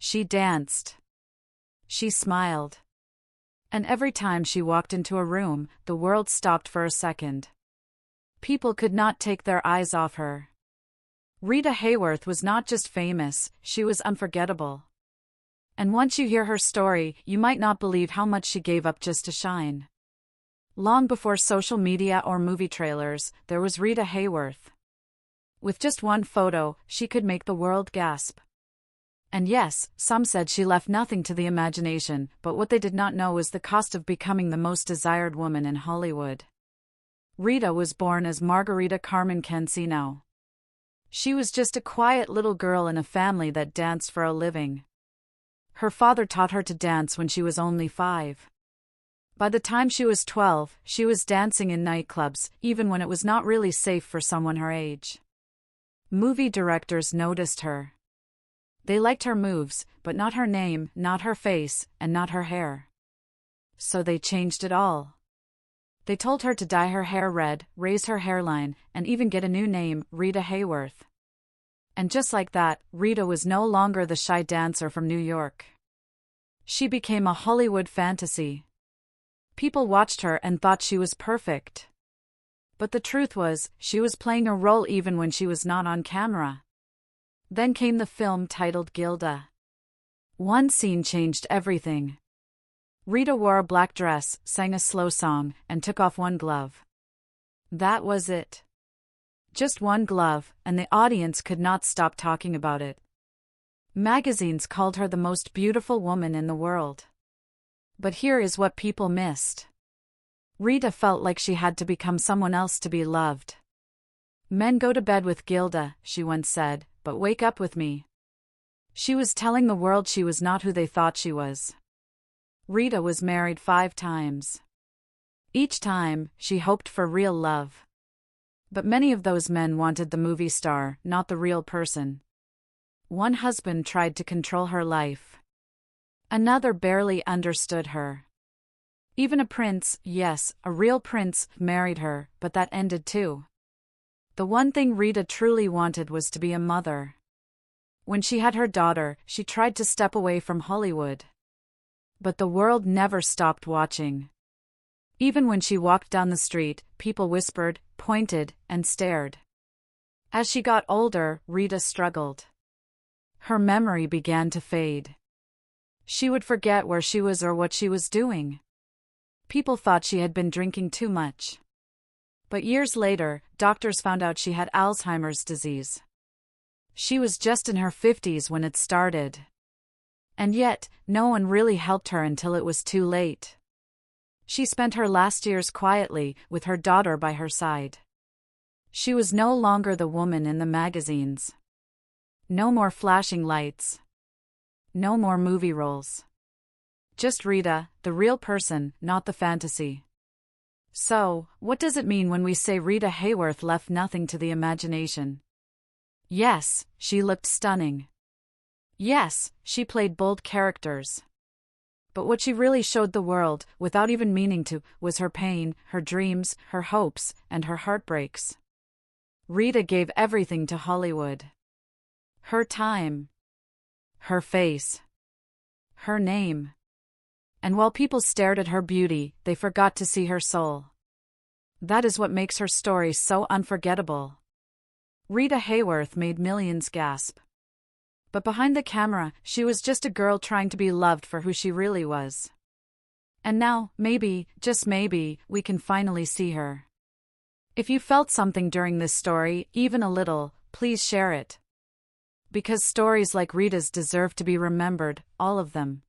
She danced. She smiled. And every time she walked into a room, the world stopped for a second. People could not take their eyes off her. Rita Hayworth was not just famous, she was unforgettable. And once you hear her story, you might not believe how much she gave up just to shine. Long before social media or movie trailers, there was Rita Hayworth. With just one photo, she could make the world gasp. And yes, some said she left nothing to the imagination, but what they did not know was the cost of becoming the most desired woman in Hollywood. Rita was born as Margarita Carmen Cancino. She was just a quiet little girl in a family that danced for a living. Her father taught her to dance when she was only 5. By the time she was 12, she was dancing in nightclubs, even when it was not really safe for someone her age. Movie directors noticed her. They liked her moves, but not her name, not her face, and not her hair. So they changed it all. They told her to dye her hair red, raise her hairline, and even get a new name, Rita Hayworth. And just like that, Rita was no longer the shy dancer from New York. She became a Hollywood fantasy. People watched her and thought she was perfect. But the truth was, she was playing a role even when she was not on camera. Then came the film titled Gilda. One scene changed everything. Rita wore a black dress, sang a slow song, and took off one glove. That was it. Just one glove, and the audience could not stop talking about it. Magazines called her the most beautiful woman in the world. But here is what people missed. Rita felt like she had to become someone else to be loved. Men go to bed with Gilda, she once said, but wake up with me. She was telling the world she was not who they thought she was. Rita was married 5 times. Each time, she hoped for real love. But many of those men wanted the movie star, not the real person. One husband tried to control her life. Another barely understood her. Even a prince, yes, a real prince, married her, but that ended too. The one thing Rita truly wanted was to be a mother. When she had her daughter, she tried to step away from Hollywood. But the world never stopped watching. Even when she walked down the street, people whispered, pointed, and stared. As she got older, Rita struggled. Her memory began to fade. She would forget where she was or what she was doing. People thought she had been drinking too much. But years later, doctors found out she had Alzheimer's disease. She was just in her 50s when it started. And yet, no one really helped her until it was too late. She spent her last years quietly, with her daughter by her side. She was no longer the woman in the magazines. No more flashing lights. No more movie roles. Just Rita, the real person, not the fantasy. So, what does it mean when we say Rita Hayworth left nothing to the imagination? Yes, she looked stunning. Yes, she played bold characters. But what she really showed the world, without even meaning to, was her pain, her dreams, her hopes, and her heartbreaks. Rita gave everything to Hollywood. Her time. Her face. Her name. And while people stared at her beauty, they forgot to see her soul. That is what makes her story so unforgettable. Rita Hayworth made millions gasp. But behind the camera, she was just a girl trying to be loved for who she really was. And now, maybe, just maybe, we can finally see her. If you felt something during this story, even a little, please share it. Because stories like Rita's deserve to be remembered, all of them.